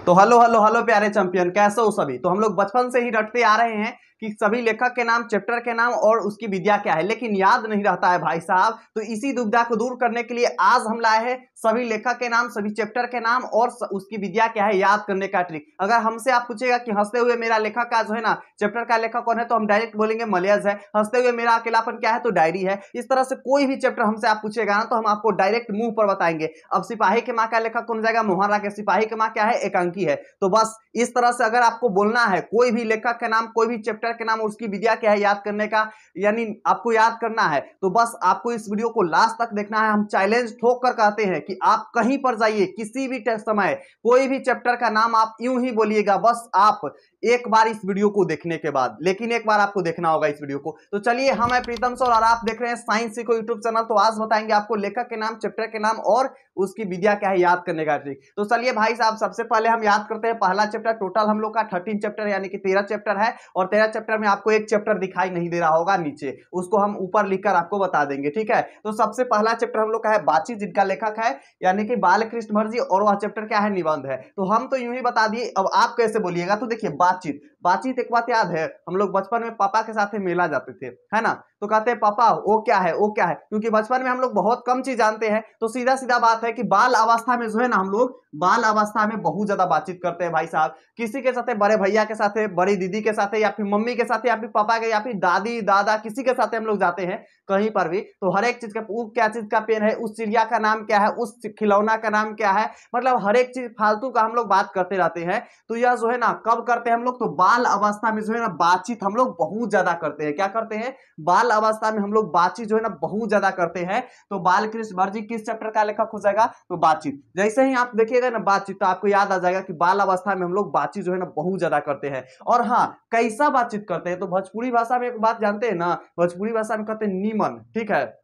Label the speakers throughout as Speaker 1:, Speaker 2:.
Speaker 1: तो hello hello hello प्यारे champion, कैसे हो सभी। तो हम लोग बचपन से ही रटते आ रहे हैं कि सभी लेखक के नाम, चैप्टर के नाम और उसकी विद्या क्या है, लेकिन याद नहीं रहता है भाई साहब। तो इसी दुविधा को दूर करने के लिए आज हम लाए हैं सभी लेखक के नाम, सभी चैप्टर के नाम और उसकी विद्या क्या है याद करने का ट्रिक। अगर हमसे आप पूछेगा कि हंसते हुए मेरा लेखक का जो है ना चैप्टर का लेखक कौन है, तो हम डायरेक्ट बोलेंगे मलयज है। हंसते हुए मेरा अकेलापन क्या है, तो डायरी है। इस तरह से कोई भी चैप्टर हमसे आप पूछेगा ना, तो हम आपको डायरेक्ट मुंह पर बताएंगे। अब सिपाही के माँ का लेखक कौन जाएगा, मोहन राय। सिपाही के माँ क्या है, एकांकी है। तो बस इस तरह से अगर आपको बोलना है कोई भी लेखक का नाम, कोई भी चैप्टर के नाम और उसकी विद्या क्या है याद करने का, यानी आपको याद करना है, तो बस आपको इस वीडियो को लास्ट तक देखना है। हम चैलेंज ठोक कर कहते हैं कि आप कहीं पर जाइए, किसी भी समय कोई भी चैप्टर का नाम आप यूं ही बोलिएगा, बस आप एक बार इस वीडियो को देखने के बाद, लेकिन एक बार आपको देखना होगा इस वीडियो को। तो चलिए, हम है प्रीतम सर और आप देख रहे हैं साइंस सीखो यूट्यूब चैनल। तो आज बताएंगे आपको लेखक के नाम, चैप्टर के नाम और उसकी विद्या क्या है याद करने का ट्रिक। तो चलिए भाई साहब, सबसे पहले हम याद करते हैं पहला चैप्टर। टोटल हम लोग का 13 चैप्टर यानी कि 13 चैप्टर है, और 13 चैप्टर में आपको एक चैप्टर दिखाई नहीं दे रहा होगा नीचे, उसको हम ऊपर लिखकर आपको बता देंगे, ठीक है। तो सबसे पहला चैप्टर हम लोग का है बातचीत, जिनका लेखक है यानी कि बालकृष्ण भट्ट जी, और वह चैप्टर क्या है, निबंध है। तो हम तो यूं ही बता दिए, अब आप कैसे बोलिएगा। तो देखिए, बातचीत बातचीत एक बात याद है, हम लोग बचपन में पापा के साथ मेला जाते थे, है ना। तो कहते हैं पापा वो क्या है, वो क्या है, क्योंकि बचपन में हम लोग बहुत कम चीज जानते हैं। तो सीधा सीधा बात है कि बाल अवस्था में जो है ना, हम लोग बाल अवस्था में बहुत ज्यादा बातचीत करते हैं भाई साहब। किसी के साथ, बड़े भैया के साथ, बड़ी दीदी के साथ, या फिर मम्मी के साथ, या फिर पापा के, या फिर दादी दादा, किसी के साथ हम लोग जाते हैं कहीं पर भी। तो हर एक चीज का, वो क्या चीज का पेन है, उस चिड़िया का नाम क्या है, उस खिलौना का नाम क्या है, मतलब हर एक चीज फालतू का हम लोग बात करते रहते हैं। तो यह जो है ना कब करते हैं हम लोग, तो बाल अवस्था में जो है ना बातचीत हम लोग बहुत ज्यादा करते हैं। क्या करते हैं, बाल अवस्था में हम लोग बातचीत जो है ना बहुत ज्यादा करते हैं। तो बालकृष्ण भट्ट जी किस चैप्टर का लेखक हो जाएगा, तो बातचीत। जैसे ही आप देखिएगा ना बातचीत, तो आपको याद आ जाएगा कि बाल अवस्था में हम लोग बातचीत जो है ना बहुत ज्यादा करते हैं। और हाँ, कैसा बातचीत करते हैं, तो भोजपुरी भाषा में एक बात जानते हैं ना, भोजपुरी भाषा में कहते हैं नीमन, ठीक है।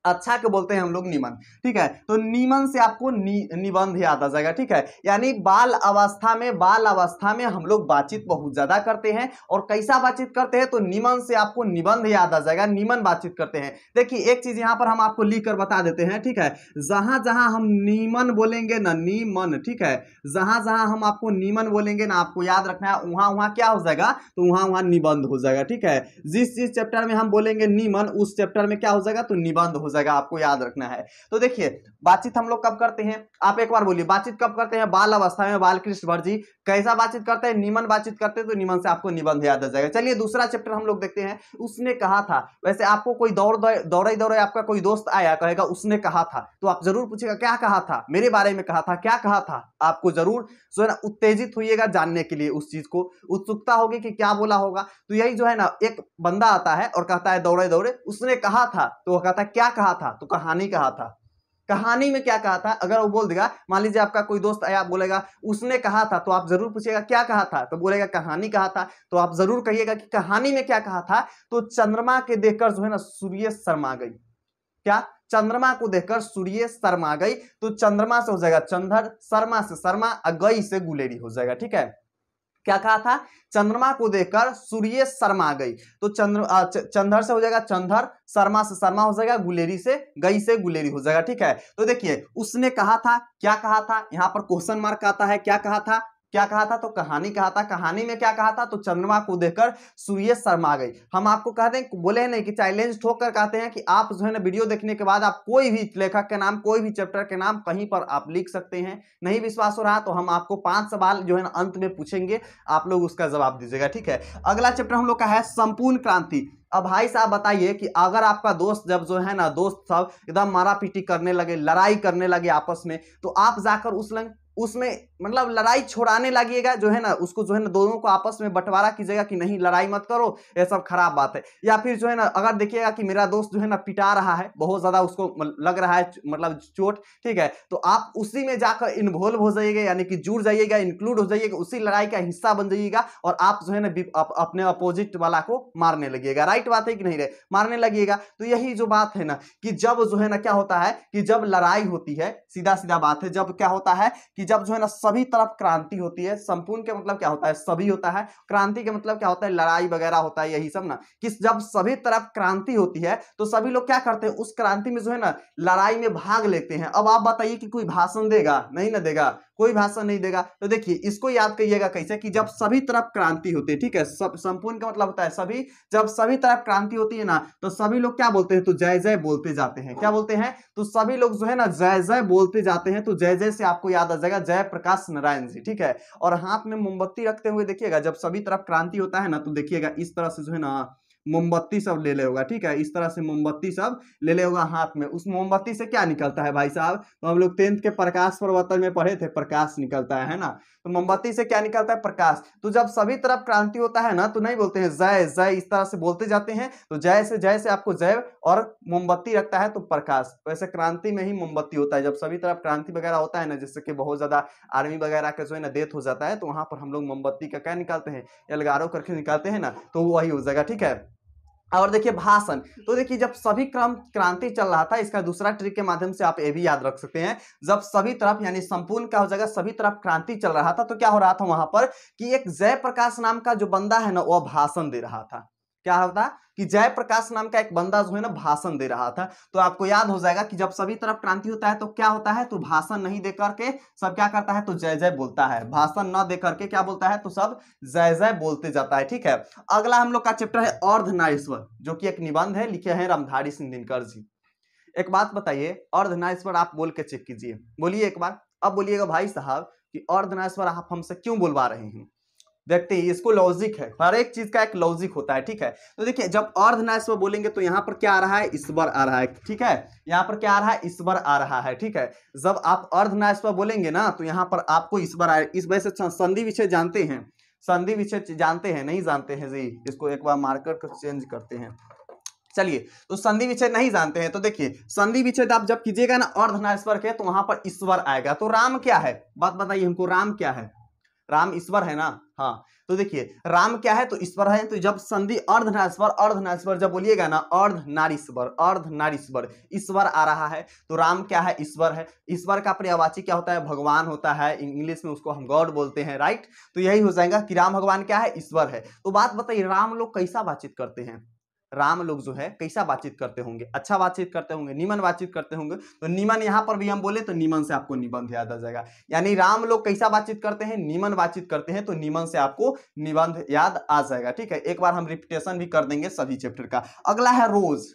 Speaker 1: अच्छा के बोलते हैं हम लोग नीमन, ठीक है। तो नीमन से आपको निबंध याद आ जाएगा, ठीक है। यानी बाल अवस्था में हम लोग बातचीत बहुत ज्यादा करते हैं। और कैसा बातचीत करते हैं, तो नीमन से आपको निबंध याद आ जाएगा, नीमन बातचीत करते हैं। देखिए, एक चीज यहां पर हम आपको लिख कर बता देते हैं, ठीक है। जहां जहां हम नीमन बोलेंगे ना, नीमन, ठीक है, जहां जहां हम आपको नीमन बोलेंगे ना, आपको याद रखना है वहां वहां क्या हो जाएगा, तो वहां वहां निबंध हो जाएगा, ठीक है। जिस चैप्टर में हम बोलेंगे नीमन, उस चैप्टर में क्या हो जाएगा, तो निबंध हो जाएगा, आपको याद रखना है। तो देखिए, बातचीत हम लोग कब करते हैं, आप एक बार बोलिए, बातचीत कब करते हैं, बाल अवस्था में। बालकृष्ण भट्ट जी कैसा बातचीत करते हैं, निमन बातचीत करते हैं। तो निमन से आपको निबंध याद आ जाएगा। चलिए, दूसरा चैप्टर हम लोग देखते हैं। उसने कहा था, वैसे आपको कोई दौड़े आपका कोई दोस्त आया, कहेगा उसने कहा था, तो आप जरूर पूछेगा क्या कहा था, मेरे बारे में कहा था, क्या कहा था। आपको जरूर जो है ना उत्तेजित होइएगा जानने के लिए, उस चीज को उत्सुकता होगी कि क्या बोला होगा। तो यही जो है ना, एक बंदा आता है और कहता है दौड़े दौड़े उसने कहा था, तो वो कहता है क्या कहा था, तो कहानी कहा था। कहानी में क्या कहा था, अगर वो बोल देगा, मान लीजिए आपका कोई दोस्त आया, आप बोलेगा उसने कहा था, तो आप जरूर पूछेगा क्या कहा था, तो बोलेगा कहानी कहा था। तो आप जरूर कहिएगा कि कहानी में क्या कहा था, तो चंद्रमा के देखकर जो है ना सूर्य शर्मा गई। क्या, चंद्रमा को देखकर सूर्य शर्मा गई। तो चंद्रमा से हो जाएगा चंद्र, शर्मा से शर्मा, गई से गुलेरी हो जाएगा, ठीक है। क्या कहा था, चंद्रमा को देखकर सूर्य शर्मा गई। तो चंद्र से हो जाएगा चंद्र, शर्मा से शर्मा हो जाएगा, गुलेरी से, गई से गुलेरी हो जाएगा, ठीक है। तो देखिए, उसने कहा था, क्या कहा था, यहां पर क्वेश्चन मार्क आता है, क्या कहा था, क्या कहा था, तो कहानी कहा था। कहानी में क्या कहा था, तो चंद्रमा को देखकर सूर्य शर्मा गई। हम आपको कहते हैं, बोले नहीं कि चैलेंज ठोक कर कहते हैं कि आप जो है ना वीडियो देखने के बाद आप कोई भी लेखक के नाम, कोई भी चैप्टर के नाम कहीं पर आप लिख सकते हैं। नहीं विश्वास हो रहा तो हम आपको 5 सवाल जो है ना अंत में पूछेंगे, आप लोग उसका जवाब दीजिएगा, ठीक है। अगला चैप्टर हम लोग का है संपूर्ण क्रांति। अब भाई साहब बताइए कि अगर आपका दोस्त, जब जो है ना दोस्त सब एकदम मारा पीटी करने लगे, लड़ाई करने लगे आपस में, तो आप जाकर उसमें मतलब लड़ाई छोड़ाने लगिएगा, जो है ना उसको जो है ना दोनों को आपस में बंटवारा कीजिएगा कि नहीं लड़ाई मत करो, ये सब खराब बात है। या फिर जो है ना अगर देखिएगा कि मेरा दोस्त जो है ना पिटा रहा है, बहुत ज्यादा उसको लग रहा है मतलब चोट, ठीक है, तो आप उसी में जाकर इन्वॉल्व हो जाइएगा, यानी कि जुड़ जाइएगा, इंक्लूड हो जाइएगा, उसी लड़ाई का हिस्सा बन जाइएगा, और आप जो है ना अपने अपोजिट वाला को मारने लगिएगा। राइट बात है कि नहीं रे, मारने लगिएगा। तो यही जो बात है ना, कि जब जो है ना क्या होता है, कि जब लड़ाई होती है, सीधा सीधा बात है, जब क्या होता है कि जब जो है ना सभी तरफ क्रांति होती है, संपूर्ण के मतलब क्या होता है, सभी होता है, क्रांति के मतलब क्या होता है, लड़ाई वगैरह होता है, यही सब ना, कि जब सभी तरफ क्रांति होती है तो सभी लोग क्या करते हैं, उस क्रांति में जो है ना लड़ाई में भाग लेते हैं। अब आप बताइए कि कोई भाषण देगा, नहीं ना देगा, कोई भाषण नहीं देगा। तो देखिए इसको याद करिएगा कैसे, कि जब सभी तरफ क्रांति होती है, ठीक है, सब संपूर्ण का मतलब होता है सभी, जब सभी तरफ क्रांति होती है ना तो सभी लोग क्या बोलते हैं, तो जय जय बोलते जाते हैं। क्या बोलते हैं, तो सभी लोग जो है ना जय जय बोलते जाते हैं। तो जय जय से आपको याद आ जाएगा जय प्रकाश नारायण जी, ठीक है। और हाथ में मोमबत्ती रखते हुए देखिएगा, जब सभी तरफ क्रांति होता है ना तो देखिएगा इस तरह से जो है ना मोमबत्ती सब ले ले होगा, ठीक है, इस तरह से मोमबत्ती सब ले ले होगा हाथ में। उस मोमबत्ती से क्या निकलता है भाई साहब, तो हम लोग 10th के प्रकाश प्रवर्तन में पढ़े थे, प्रकाश निकलता है ना। तो मोमबत्ती से क्या निकलता है, प्रकाश। तो जब सभी तरफ क्रांति होता है ना तो नहीं बोलते हैं जय जय, इस तरह से बोलते जाते हैं। तो जय से आपको जय, और मोमबत्ती रखता है तो प्रकाश। वैसे क्रांति में ही मोमबत्ती होता है, जब सभी तरफ क्रांति वगैरह होता है ना, जिससे कि बहुत ज्यादा आर्मी वगैरह का जो है ना डेथ हो जाता है, तो वहां पर हम लोग मोमबत्ती का क्या निकालते हैं, एलगारो करके निकालते हैं ना, तो वही हो जाएगा, ठीक है। और देखिए भाषण, तो देखिए जब सभी क्रम क्रांति चल रहा था, इसका दूसरा ट्रिक के माध्यम से आप ये भी याद रख सकते हैं, जब सभी तरफ यानी संपूर्ण क्या हो जाएगा, सभी तरफ क्रांति चल रहा था तो क्या हो रहा था वहां पर, कि एक जयप्रकाश नाम का जो बंदा है ना वह भाषण दे रहा था। क्या होता, कि जयप्रकाश नाम का एक बंदा जो है ना भाषण दे रहा था। तो आपको याद हो जाएगा कि जब सभी तरफ क्रांति होता है तो क्या होता है, तो भाषण नहीं दे करके सब क्या करता है, तो जय जय बोलता है। भाषण न दे करके क्या बोलता है, तो सब जय जय बोलते जाता है, ठीक है। अगला हम लोग का चैप्टर है अर्धनारीश्वर, जो कि एक निबंध है, लिखे हैं रामधारी सिंह दिनकर जी। एक बात बताइए, अर्धनारीश्वर आप बोल के चेक कीजिए, बोलिए एक बार। अब बोलिएगा भाई साहब कि अर्धनारीश्वर आप हमसे क्यों बोलवा रहे हैं। देखते ही इसको लॉजिक है, हर एक चीज का एक लॉजिक होता है, ठीक है। तो देखिए जब अर्धनारीश्वर बोलेंगे तो यहाँ पर क्या आ रहा है, ईश्वर आ रहा है, ठीक है। यहाँ पर क्या आ रहा है, ईश्वर आ रहा है, ठीक है। जब आप अर्धनारीश्वर बोलेंगे ना तो यहाँ पर आपको ईश्वर आए। इस वजह से संधि विषय जानते हैं, संधि विषय जानते हैं, नहीं जानते हैं जी, इसको एक बार मार्कर को चेंज करते हैं। चलिए, तो संधि विच्छेद नहीं जानते हैं तो देखिए संधि विच्छेद आप जब कीजिएगा ना अर्धनारीश्वर के, तो वहां पर ईश्वर आएगा। तो राम क्या है, बात बताइए हमको, राम क्या है, राम ईश्वर है ना। हाँ, तो देखिए राम क्या है, तो ईश्वर है। तो जब संधि अर्धनारीश्वर, अर्धनारीश्वर जब बोलिएगा ना, अर्धनारीश्वर, अर्धनारीश्वर, ईश्वर आ रहा है, तो राम क्या है, ईश्वर है। ईश्वर का पर्यायवाची क्या होता है, भगवान होता है, इंग्लिश में उसको हम गॉड बोलते हैं, राइट। तो यही हो जाएगा कि राम भगवान क्या है, ईश्वर है। तो बात बताइए राम लोग कैसा बातचीत करते हैं, राम लोग जो है कैसा बातचीत करते होंगे, अच्छा बातचीत करते होंगे, निमन बातचीत करते होंगे। तो निमन यहाँ पर भी हम बोले तो निमन से आपको निबंध याद आ जाएगा। यानी राम लोग कैसा बातचीत करते हैं, निमन बातचीत करते हैं, तो निमन से आपको निबंध याद आ जाएगा, ठीक है। एक बार हम रिपीटेशन भी कर देंगे सभी चैप्टर का। अगला है रोज।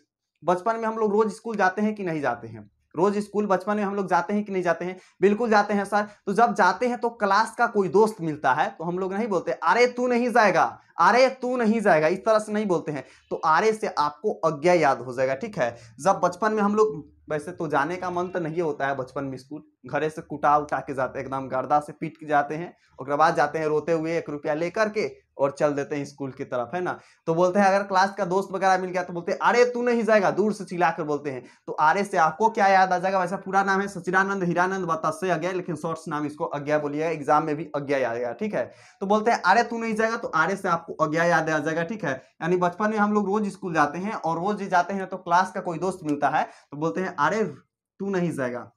Speaker 1: बचपन में हम लोग रोज स्कूल जाते हैं कि नहीं जाते हैं, रोज स्कूल बचपन में हम लोग जाते हैं कि नहीं जाते हैं, बिल्कुल जाते हैं सर। तो जब जाते हैं तो क्लास का कोई दोस्त मिलता है तो हम लोग नहीं बोलते अरे तू नहीं जाएगा, अरे तू नहीं जाएगा, इस तरह से नहीं बोलते हैं। तो अरे से आपको आज्ञा याद हो जाएगा, ठीक है। जब बचपन में हम लोग, वैसे तो जाने का मन तो नहीं होता है बचपन में स्कूल, घरे से कुटा उठा के जाते हैं, एकदम गर्दा से पीट के जाते हैं, उसके बाद जाते हैं रोते हुए 1 रुपया लेकर के और चल देते हैं स्कूल की तरफ, है ना। तो बोलते हैं अगर क्लास का दोस्त वगैरह मिल गया तो बोलते हैं अरे तू नहीं जाएगा, दूर से चिल्ला कर बोलते हैं। तो आरे से आपको क्या याद आ जाएगा, वैसा पूरा नाम है सचिदानंद हीरानंद बतासे आज्ञा, लेकिन शॉर्ट्स नाम इसको आज्ञा बोलिएगा, एग्जाम में भी आज्ञा आएगा, ठीक है। तो बोलते हैं अरे तू नहीं जाएगा, तो आरे से आपको आज्ञा याद आ जाएगा, ठीक है। यानी बचपन में हम लोग रोज स्कूल जाते हैं और रोज जाते हैं तो क्लास का कोई दोस्त मिलता है तो बोलते हैं अरे तू नहीं जाएगा।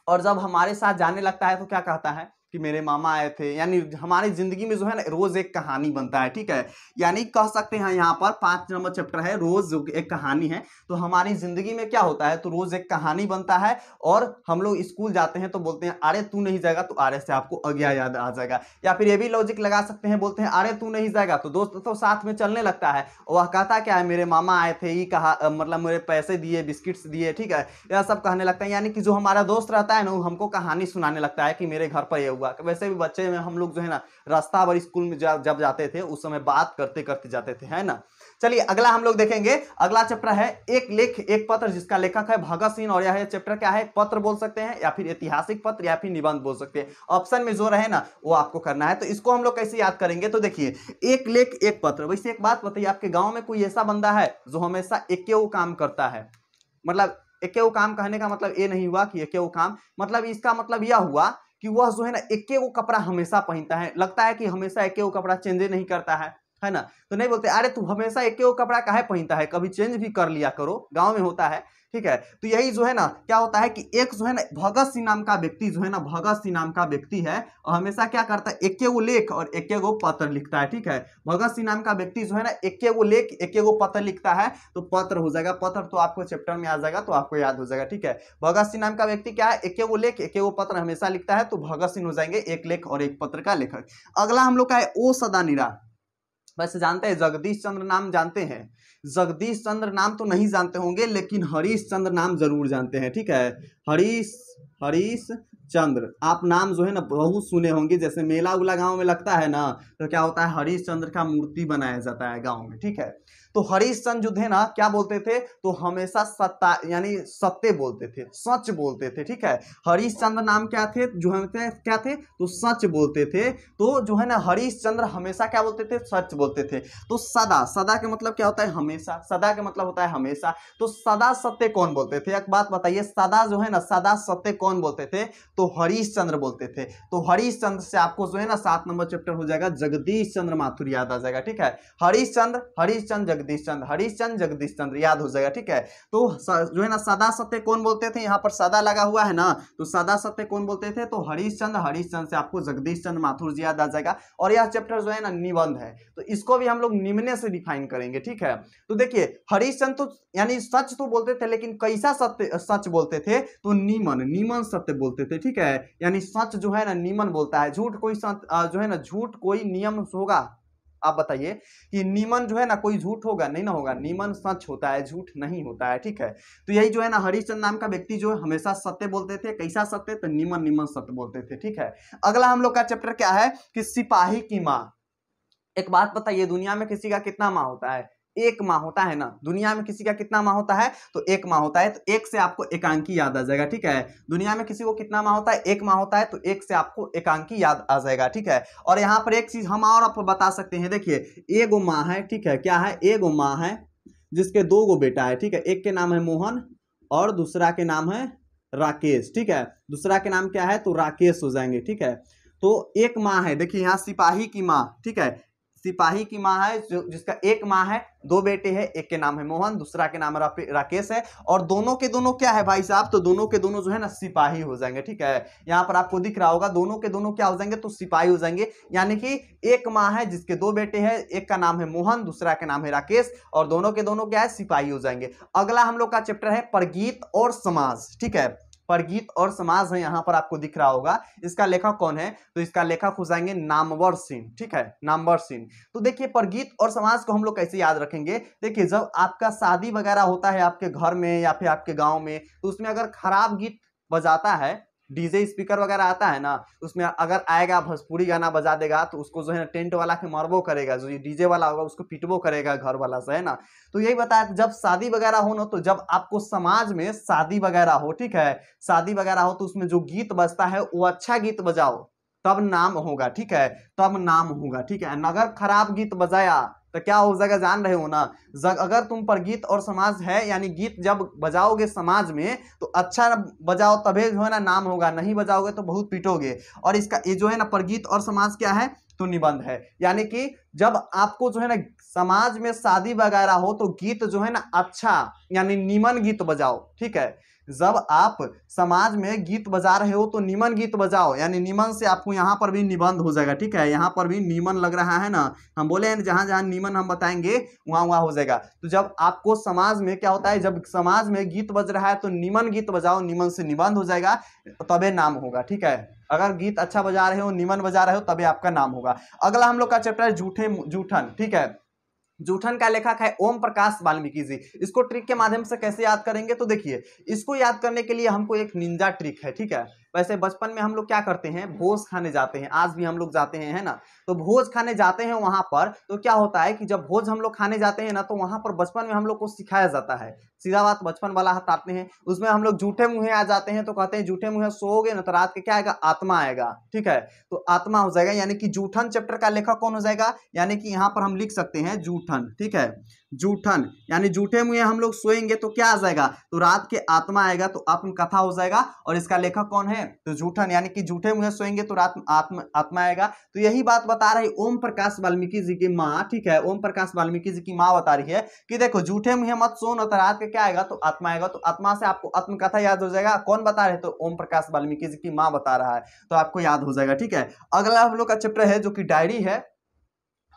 Speaker 1: और जब हमारे साथ जाने लगता है तो क्या कहता है कि मेरे मामा आए थे। यानी हमारी जिंदगी में जो है ना रोज एक कहानी बनता है, ठीक है। यानी कह सकते हैं यहाँ पर 5 नंबर चैप्टर है, रोज एक कहानी है। तो हमारी जिंदगी में क्या होता है, तो रोज एक कहानी बनता है। और हम लोग स्कूल जाते हैं तो बोलते हैं अरे तू नहीं जाएगा, तो अरे से आपको आज्ञा याद आ जाएगा। या फिर ये भी लॉजिक लगा सकते हैं, बोलते हैं अरे तू नहीं जाएगा, तो दोस्त तो साथ में चलने लगता है, वह कहता क्या है मेरे मामा आए थे, ये कहा मतलब मेरे पैसे दिए, बिस्किट्स दिए, ठीक है, यह सब कहने लगता है। यानी कि जो हमारा दोस्त रहता है ना, वो हमको कहानी सुनाने लगता है कि मेरे घर पर ये हुआ। वैसे भी बच्चे में हम लोग जो है ना रास्ता भर स्कूल में जब जाते थे उस समय बात करते करते जाते थे, है ना। चलिए अगला हम लोग देखेंगे, अगला चैप्टर है एक लेख एक पत्र, जिसका लेखक है भगत सिंह। और यह चैप्टर क्या है, पत्र बोल सकते हैं या फिर ऐतिहासिक पत्र या फिर निबंध बोल सकते हैं। ऑप्शन में जो रहे ना वो आपको करना है। तो इसको हम लोग कैसे याद करेंगे, तो देखिए एक लेख एक पत्र। वैसे एक बात बताइए, आपके गांव में कोई ऐसा बंदा है जो हमेशा एक काम करता है। मतलब एक काम कहने का मतलब ये नहीं हुआ कि एक काम, मतलब इसका मतलब यह हुआ कि वह जो है ना एक कपड़ा हमेशा पहनता है, लगता है कि हमेशा एक कपड़ा चेंज नहीं करता है है ना। तो नहीं बोलते अरे तू हमेशा एक ही कपड़ा काहे पहनता है, कभी चेंज भी कर लिया करो, गांव में होता है, ठीक है। तो यही जो है ना क्या होता है कि एक जो है ना भगत सिंह नाम का व्यक्ति जो है ना, भगत सिंह नाम का व्यक्ति है और हमेशा क्या करता है, एक वो लेख और एक वो पत्र लिखता है, ठीक है। भगत सिंह नाम का व्यक्ति जो है ना एक वो लेख एक वो पत्र लिखता है, तो पत्र हो जाएगा, पत्र तो आपको चैप्टर में आ जाएगा तो आपको याद हो जाएगा, ठीक है। भगत सिंह नाम का व्यक्ति क्या है, एक वो लेख एक वो पत्र हमेशा लिखता है, तो भगत सिंह हो जाएंगे एक लेख और एक पत्र का लेखक। अगला हम लोग का है ओ सदानीरा। वैसे जानते हैं जगदीश चंद्र नाम जानते हैं, जगदीश चंद्र नाम तो नहीं जानते होंगे लेकिन हरीश चंद्र नाम जरूर जानते हैं, ठीक है। हरीश चंद्र आप नाम जो है ना बहुत सुने होंगे, जैसे मेला उला गांव में लगता है ना तो क्या होता है हरीश चंद्र का मूर्ति बनाया जाता है गांव में, ठीक है। तो हरीश चंद्र जो थे ना क्या बोलते थे, तो हमेशा सत्ता यानी सत्य बोलते थे, सच बोलते थे, ठीक है। हरीश चंद्र नाम क्या थे, जो है क्या थे, तो सच बोलते थे। तो जो है ना हरीश चंद्र हमेशा क्या बोलते थे, सच बोलते थे। तो सदा, सदा के मतलब क्या होता है, हमेशा, सदा के मतलब होता है हमेशा। तो सदा सत्य कौन बोलते थे, एक बात बताइए, सदा जो है ना सदा सत्य कौन बोलते थे, तो हरीश चंद्र बोलते थे। तो हरीश चंद्र से आपको जो है ना 7 नंबर चैप्टर हो जाएगा जगदीश चंद्र माथुर याद आ जाएगा, ठीक है। हरीश चंद्र जगदीश चंद्र, हरीश चंद्र जगदीश चंद्र याद हो जाएगा, ठीक है। तो जो है ना सदा सत्य कौन बोलते थे, यहाँ पर सदा लगा हुआ है ना, तो सदा सत्य कौन बोलते थे, तो हरीश चंद्र से आपको जगदीश चंद्र माथुर जी याद आ जाएगा। और यह चैप्टर जो है ना निबंध है, तो इसको भी हम लोग निम्न से डिफाइन करेंगे, ठीक है। तो देखिए हरीश चंद्र तो यानी सच तो बोलते थे लेकिन कैसा सत्य सच बोलते थे, तो नीमन सत्य बोलते थे, ठीक है। यानी सच जो है ना नीमन बोलता है, झूठ कोई जो है ना झूठ कोई नियम होगा, आप बताइए कि नीमन जो है ना कोई झूठ होगा, नहीं ना होगा, नीमन सच होता है, झूठ नहीं होता है, ठीक है। तो यही जो है ना हरिश्चंद्र नाम का व्यक्ति जो हमेशा सत्य बोलते थे, कैसा सत्य, तो नीमन सत्य बोलते थे, ठीक है। अगला हम लोग का चैप्टर क्या है कि सिपाही की माँ। एक बात बताइए, दुनिया में किसी का कितना माँ होता है, एक माँ होता है ना, दुनिया में किसी का कितना माँ होता है, तो एक माँ होता है। तो एक से आपको एकांकी याद आ जाएगा, ठीक है। दुनिया में किसी को कितना माँ होता है, एक माँ होता है, तो एक से आपको एकांकी याद आ जाएगा, ठीक है। और यहाँ पर एक चीज हम और आपको बता सकते हैं, देखिए एगो माँ है, ठीक है, क्या है, एगो माँ है जिसके 2 गो बेटा है, ठीक है। एक के नाम है मोहन और दूसरा के नाम है राकेश, ठीक है। दूसरा के नाम क्या है, तो राकेश हो जाएंगे, ठीक है। तो एक माँ है, देखिए यहाँ सिपाही की माँ, ठीक है, सिपाही की माँ है जो जिसका एक माँ है, 2 बेटे हैं, एक के नाम है मोहन, दूसरा के नाम राकेश है, और दोनों के दोनों क्या है भाई साहब, तो दोनों के दोनों जो है ना सिपाही हो जाएंगे, ठीक है। यहाँ पर आपको दिख रहा होगा दोनों के दोनों क्या हो जाएंगे, तो सिपाही हो जाएंगे। यानी कि एक माँ है जिसके 2 बेटे हैं, एक का नाम है मोहन, दूसरा के नाम है राकेश, और दोनों के दोनों क्या है, सिपाही हो जाएंगे। अगला हम लोग का चैप्टर है परगीत और समाज, ठीक है। परगीत और समाज है, यहाँ पर आपको दिख रहा होगा। इसका लेखक कौन है, तो इसका लेखक हो जाएंगे नामवर सिंह, ठीक है, नामवर सिंह। तो देखिए परगीत और समाज को हम लोग कैसे याद रखेंगे, देखिए जब आपका शादी वगैरह होता है आपके घर में या फिर आपके गांव में, तो उसमें अगर खराब गीत बजाता है, डीजे स्पीकर वगैरह आता है ना, उसमें अगर आएगा भोजपुरी गाना बजा देगा, तो उसको जो है ना टेंट वाला के मारबो करेगा, जो ये डीजे वाला होगा उसको पिटबो करेगा घर वाला से, है ना। तो यही बताया जब शादी वगैरह हो ना, तो जब आपको समाज में शादी वगैरह हो, ठीक है, शादी वगैरह हो, तो उसमें जो गीत बजता है वो अच्छा गीत बजाओ, तब नाम होगा, ठीक है, तब नाम होगा, ठीक है। अगर खराब गीत बजाया तो क्या हो जाएगा, जान रहे हो ना। अगर तुम पर गीत और समाज है, यानी गीत जब बजाओगे समाज में तो अच्छा बजाओ, तभी जो है ना नाम होगा, नहीं बजाओगे तो बहुत पीटोगे। और इसका ये जो है ना परगीत और समाज क्या है, तो निबंध है। यानी कि जब आपको जो है ना समाज में शादी वगैरह हो, तो गीत जो है ना अच्छा यानी निमन गीत बजाओ, ठीक है। जब आप समाज में गीत बजा रहे हो तो निमन गीत बजाओ, यानी निमन से आपको यहाँ पर भी निबंध हो जाएगा, ठीक है। यहाँ पर भी निमन लग रहा है ना, हम बोले हैं जहां जहां निमन हम बताएंगे वहां वहां हो जाएगा। तो जब आपको समाज में क्या होता है, जब समाज में गीत बज रहा है तो निमन गीत बजाओ, निमन से निबंध हो जाएगा, तबे नाम होगा, ठीक है। अगर गीत अच्छा बजा रहे हो, निमन बजा रहे हो, तबे आपका नाम होगा। अगला हम लोग का चैप्टर है जूठन, ठीक है। जूठन का लेखक है ओम प्रकाश वाल्मीकि जी। इसको ट्रिक के माध्यम से कैसे याद करेंगे, तो देखिए इसको याद करने के लिए हमको एक निंजा ट्रिक है, ठीक है। वैसे बचपन में हम लोग क्या करते हैं, भोज खाने जाते हैं, आज भी हम लोग जाते हैं, है ना। तो भोज खाने जाते हैं वहां पर, तो क्या होता है कि जब भोज हम लोग खाने जाते हैं ना, तो वहां पर बचपन में हम लोग को सिखाया जाता है, सीधा बात बचपन वाला हटाते हैं, उसमें हम लोग झूठे मुँहे आ जाते हैं, तो कहते हैं झूठे मुँहे सोओगे ना तो रात के क्या आएगा, आत्मा आएगा, ठीक है। तो आत्मा हो जाएगा, यानी कि जूठन चैप्टर का लेखक कौन हो जाएगा, यानी कि यहाँ पर हम लिख सकते हैं जूठन, ठीक है। जूठन, यानी जूठे मुँहे हम लोग सोएंगे तो क्या आ जाएगा, तो रात के आत्मा आएगा, तो आत्मकथा हो जाएगा। और इसका लेखक कौन है, तो जूठन, यानी कि जूठे मुँहे सोएंगे तो रात आत्मा आएगा। तो यही बात बता रही ओम प्रकाश वाल्मीकि जी की माँ, ठीक है, ओम प्रकाश वाल्मीकि जी की माँ बता रही है कि देखो जूठे मुँहे मत सो न, तो रात के क्या आएगा, तो आत्मा आएगा। तो आत्मा से आपको आत्मकथा याद हो जाएगा। कौन बता रहे, तो ओम प्रकाश वाल्मीकि जी की माँ बता रहा है, तो आपको याद हो जाएगा। ठीक है, अगला हम लोग का चैप्टर है जो कि डायरी है,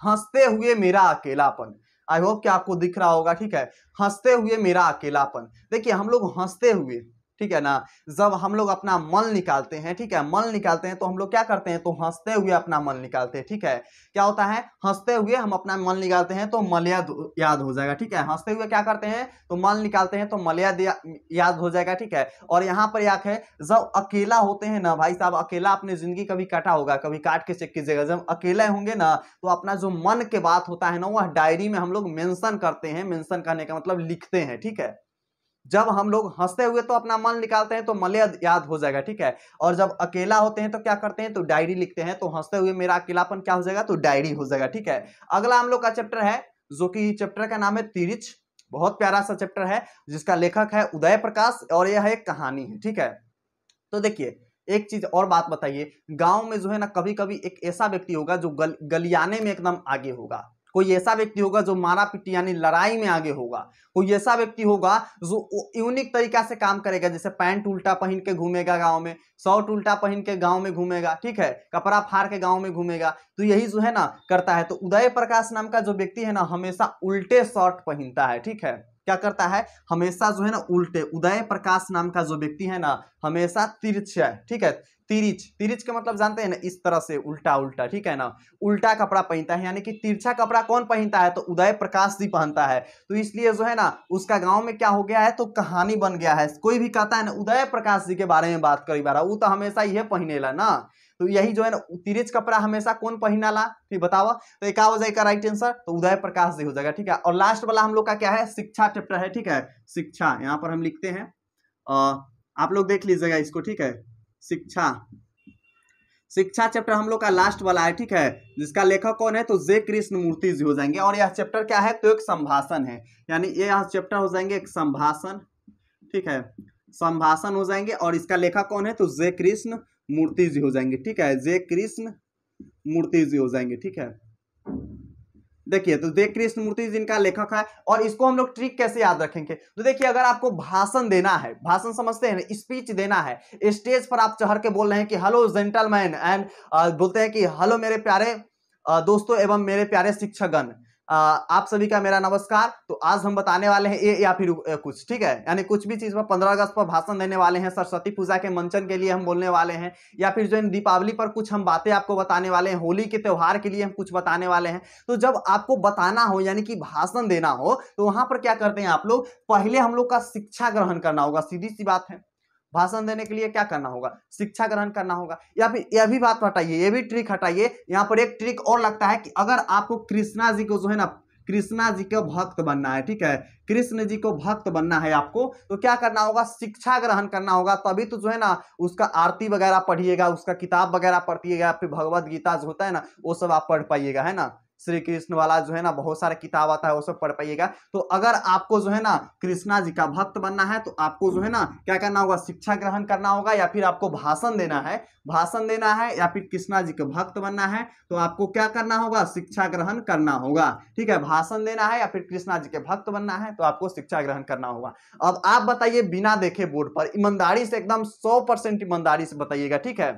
Speaker 1: हंसते हुए मेरा अकेलापन। आई होप कि आपको दिख रहा होगा। ठीक है, हंसते हुए मेरा अकेलापन। देखिए हम लोग हंसते हुए, ठीक है ना, जब हम लोग अपना मन निकालते हैं, ठीक है, मन निकालते हैं तो हम लोग क्या करते हैं, तो हंसते हुए अपना मन निकालते हैं। ठीक है, क्या होता है, हंसते हुए हम अपना मन निकालते हैं तो मलया याद हो जाएगा। ठीक है, हंसते हुए क्या करते हैं, तो मन निकालते हैं तो मलया याद हो जाएगा। ठीक है, और यहाँ पर याद है, जब अकेला होते हैं ना भाई साहब, अकेला अपनी जिंदगी कभी काटा होगा, कभी काट के चेक कीजिएगा, जब अकेले होंगे ना तो अपना जो मन के बात होता है ना, वह डायरी में हम लोग मेंशन करते हैं। मेंशन करने का मतलब लिखते हैं। ठीक है, जब हम लोग हंसते हुए तो अपना मन निकालते हैं तो मलय याद हो जाएगा। ठीक है, और जब अकेला होते हैं तो क्या करते हैं, तो डायरी लिखते हैं। तो हंसते हुए मेरा अकेलापन क्या हो जाएगा, तो डायरी हो जाएगा। ठीक है, अगला हम लोग का चैप्टर है जो कि चैप्टर का नाम है तिरिच। बहुत प्यारा सा चैप्टर है जिसका लेखक है उदय प्रकाश, और यह एक कहानी है। ठीक है, तो देखिए एक चीज और बात बताइए, गांव में जो है ना कभी कभी एक ऐसा व्यक्ति होगा जो गलियाने में एकदम आगे होगा, कोई ऐसा व्यक्ति होगा जो मारा पिटी यानी लड़ाई में आगे होगा, कोई ऐसा व्यक्ति होगा जो यूनिक तरीका से काम करेगा, जैसे पैंट उल्टा पहन के घूमेगा गांव में, शर्ट उल्टा पहन के गांव में घूमेगा, ठीक है, कपड़ा फाड़ के गांव में घूमेगा। तो यही जो है ना करता है। तो उदय प्रकाश नाम का जो व्यक्ति है ना हमेशा उल्टे शर्ट पहनता है। ठीक है, क्या करता है, हमेशा जो है ना उल्टे। उदय प्रकाश नाम का जो व्यक्ति है ना हमेशा तिरछ है। ठीक है, तिरिच, तिरिच का मतलब जानते हैं ना, इस तरह से उल्टा उल्टा, ठीक है ना, उल्टा कपड़ा पहनता है, यानी कि तिरछा कपड़ा कौन पहनता है, तो उदय प्रकाश जी पहनता है। तो इसलिए जो है ना उसका गांव में क्या हो गया है, तो कहानी बन गया है। कोई भी कहता है ना उदय प्रकाश जी के बारे में बात करी बारा, वो तो हमेशा ये पहनेला ना। तो यही जो है ना तिरछ कपड़ा हमेशा कौन पहनाला, ठीक बताओ। तो एक हो जाएगा राइट आंसर, तो उदय प्रकाश जी हो जाएगा। ठीक है, और लास्ट वाला हम लोग का क्या है, शिक्षा चैप्टर है। ठीक है, शिक्षा यहाँ पर हम लिखते हैं, आप लोग देख लीजिएगा इसको। ठीक है, शिक्षा, शिक्षा चैप्टर हम लोग का लास्ट वाला है। ठीक है, जिसका लेखक कौन है, तो जे कृष्ण मूर्ति जी हो जाएंगे। और यह चैप्टर क्या है, तो एक संभाषण है, यानी ये यहाँ चैप्टर हो जाएंगे एक संभाषण। ठीक है, संभाषण हो जाएंगे, और इसका लेखक कौन है, तो जे कृष्ण मूर्ति जी हो जाएंगे। ठीक है, जे कृष्ण मूर्ति जी हो जाएंगे। ठीक है, देखिए तो जे कृष्ण मूर्ति जिनका लेखक है। और इसको हम लोग ट्रिक कैसे याद रखेंगे, तो देखिए अगर आपको भाषण देना है, भाषण समझते हैं ना, स्पीच देना है, स्टेज पर आप चढ़ के बोल रहे हैं कि हेलो जेंटलमैन एंड बोलते हैं कि हेलो मेरे प्यारे दोस्तों एवं मेरे प्यारे शिक्षकगण, आप सभी का मेरा नमस्कार। तो आज हम बताने वाले हैं ये या फिर कुछ, ठीक है, यानी कुछ भी चीज पर 15 अगस्त पर भाषण देने वाले हैं, सरस्वती पूजा के मंचन के लिए हम बोलने वाले हैं, या फिर जो दीपावली पर कुछ हम बातें आपको बताने वाले हैं, होली के त्योहार के लिए हम कुछ बताने वाले हैं। तो जब आपको बताना हो यानी कि भाषण देना हो, तो वहां पर क्या करते हैं आप लोग, पहले हम लोग का शिक्षा ग्रहण करना होगा। सीधी सी बात है, भाषण देने के लिए क्या करना होगा, शिक्षा ग्रहण करना होगा। या फिर यह भी बात हटाइए, ये भी ट्रिक हटाइए, यहाँ पर एक ट्रिक और लगता है कि अगर आपको कृष्णा जी को जो है ना, कृष्णा जी का भक्त बनना है, ठीक है, कृष्ण जी को भक्त बनना है आपको, तो क्या करना होगा, शिक्षा ग्रहण करना होगा। तभी तो जो है ना उसका आरती वगैरह पढ़िएगा, उसका किताब वगैरह पढ़िएगा, फिर भगवत गीता जो होता है ना वो सब आप पढ़ पाइएगा, है ना, श्री कृष्ण वाला जो है ना बहुत सारा किताब आता है वो सब पढ़ पाइएगा। तो अगर आपको जो है ना कृष्णा जी का भक्त बनना है तो आपको जो है ना क्या करना होगा, शिक्षा ग्रहण करना होगा, या फिर आपको भाषण देना है, भाषण देना है, या फिर कृष्णा जी का भक्त बनना है तो आपको क्या करना होगा, शिक्षा ग्रहण करना होगा। ठीक है, भाषण देना है या फिर कृष्णा जी के भक्त बनना है तो आपको शिक्षा ग्रहण करना होगा। अब आप बताइए बिना देखे बोर्ड पर, ईमानदारी से, एकदम 100% ईमानदारी से बताइएगा। ठीक है,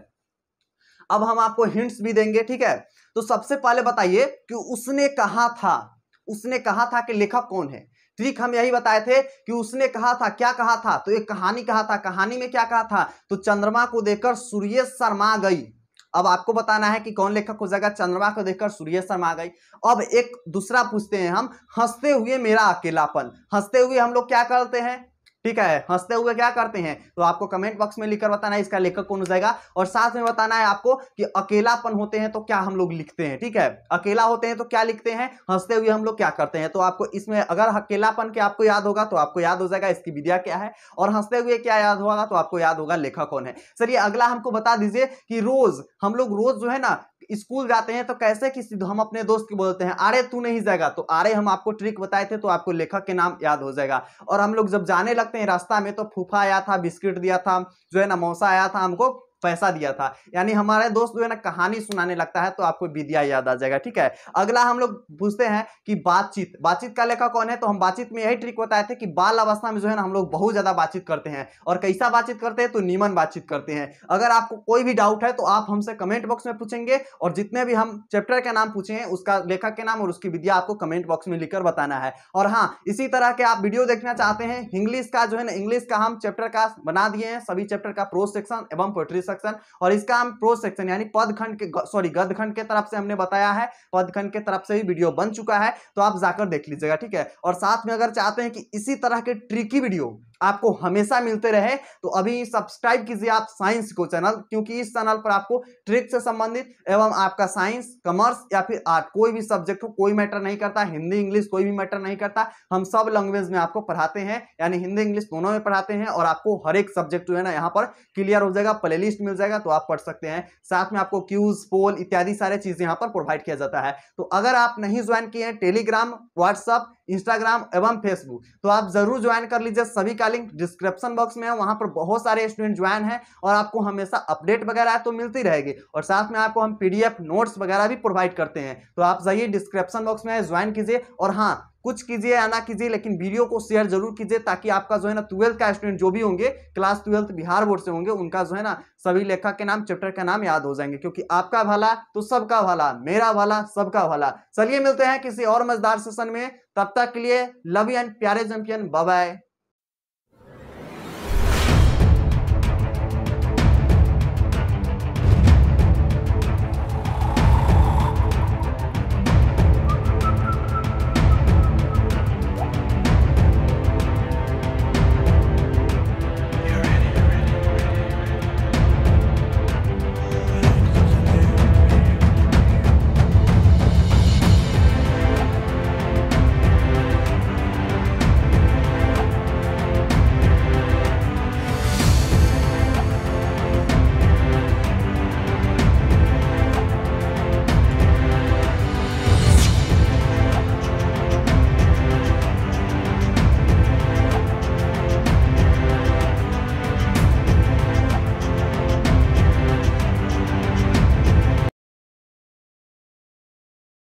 Speaker 1: अब हम आपको हिंट्स भी देंगे। ठीक है, तो सबसे पहले बताइए कि उसने कहा था, उसने कहा था कि लेखक कौन है। ट्रिक हम यही बताए थे कि उसने कहा था, क्या कहा था, तो एक कहानी कहा था। कहानी में क्या कहा था, तो चंद्रमा को देखकर सूर्य शर्मा गई। अब आपको बताना है कि कौन लेखक हो जाएगा, चंद्रमा को देखकर सूर्य शर्मा गई। अब एक दूसरा पूछते हैं हम, हंसते हुए मेरा अकेलापन। हंसते हुए हम लोग क्या करते हैं, ठीक है, हंसते हुए क्या करते हैं, तो आपको कमेंट बॉक्स में लिखकर बताना है इसका लेखक कौन हो जाएगा। और साथ में बताना है आपको कि अकेलापन होते हैं तो क्या हम लोग लिखते हैं। ठीक है, अकेला होते हैं तो क्या लिखते हैं, हंसते हुए हम लोग क्या करते हैं। तो आपको इसमें अगर अकेलापन के आपको याद होगा तो आपको याद हो जाएगा इसकी विद्या क्या है, और हंसते हुए क्या याद होगा तो आपको याद होगा लेखक कौन है। चलिए अगला हमको बता दीजिए कि रोज हम लोग रोज जो है ना स्कूल जाते हैं तो कैसे किसी हम अपने दोस्त को बोलते हैं अरे तू नहीं जाएगा, तो अरे हम आपको ट्रिक बताए थे तो आपको लेखक के नाम याद हो जाएगा। और हम लोग जब जाने लगते हैं रास्ता में तो फूफा आया था, बिस्किट दिया था, जो है ना मौसा आया था, हमको पैसा दिया था, यानी हमारे दोस्त जो है ना कहानी सुनाने लगता है तो आपको विद्या याद आ जाएगा। ठीक है, अगला हम लोग पूछते हैं कि बातचीत, बातचीत का लेखक कौन है? तो हम बातचीत में यही ट्रिक बताए थे कि बाल अवस्था में जो है ना हम लोग बहुत ज्यादा बातचीत करते हैं, और कैसा बातचीत करते हैं? तो नीमन बातचीत करते हैं। अगर आपको कोई भी डाउट है तो आप हमसे कमेंट बॉक्स में पूछेंगे, और जितने भी हम चैप्टर के नाम पूछे हैं उसका लेखक के नाम और उसकी विद्या आपको कमेंट बॉक्स में लिखकर बताना है। और हाँ, इसी तरह के आप वीडियो देखना चाहते हैं इंग्लिश का, जो है ना इंग्लिश का हम चैप्टर का बना दिए हैं, सभी चैप्टर का प्रोज सेक्शन एवं पोएट्री सेक्शन, और इसका हम प्रोज सेक्शन यानी पद खंड के सॉरी गद्य खंड के तरफ से हमने बताया है, पद खंड के तरफ से भी वीडियो बन चुका है, तो आप जाकर देख लीजिएगा। ठीक है, और साथ में अगर चाहते हैं कि इसी तरह के ट्रिकी वीडियो आपको हमेशा मिलते रहे तो अभी सब्सक्राइब कीजिए आप साइंस को चैनल, क्योंकि इस चैनल पर आपको ट्रिक से संबंधित एवं आपका साइंस, कॉमर्स या फिर आर्ट कोई भी सब्जेक्ट हो, कोई मैटर नहीं करता, हिंदी इंग्लिश कोई भी मैटर नहीं करता, हम सब लैंग्वेज में आपको पढ़ाते हैं, यानी हिंदी इंग्लिश दोनों में पढ़ाते हैं, और आपको हर एक सब्जेक्ट जो है ना यहाँ पर क्लियर हो जाएगा, प्लेलिस्ट मिल जाएगा तो आप पढ़ सकते हैं। साथ में आपको क्यूज, पोल इत्यादि सारे चीजें यहाँ पर प्रोवाइड किया जाता है। तो अगर आप नहीं ज्वाइन किए हैं टेलीग्राम, व्हाट्सअप, इंस्टाग्राम एवं फेसबुक, तो आप जरूर ज्वाइन कर लीजिए, सभी का लिंक डिस्क्रिप्शन बॉक्स में है, वहां पर बहुत सारे स्टूडेंट ज्वाइन हैं और आपको हमेशा अपडेट वगैरह तो मिलती रहेगी, और साथ में आपको हम पीडीएफ नोट्स वगैरह भी प्रोवाइड करते हैं। तो आप जाइए डिस्क्रिप्शन बॉक्स में ज्वाइन कीजिए, और हाँ कुछ कीजिए या ना कीजिए लेकिन वीडियो को शेयर जरूर कीजिए, ताकि आपका जो है ना 12th का स्टूडेंट जो भी होंगे, क्लास 12th बिहार बोर्ड से होंगे, उनका जो है ना सभी लेखक के नाम, चैप्टर का नाम याद हो जाएंगे, क्योंकि आपका भला तो सबका भला, मेरा भला सबका भला। चलिए मिलते हैं किसी और मजेदार सेशन में, तब तक के लिए लव यू एंड प्यारे चैंपियन, बाय बाय।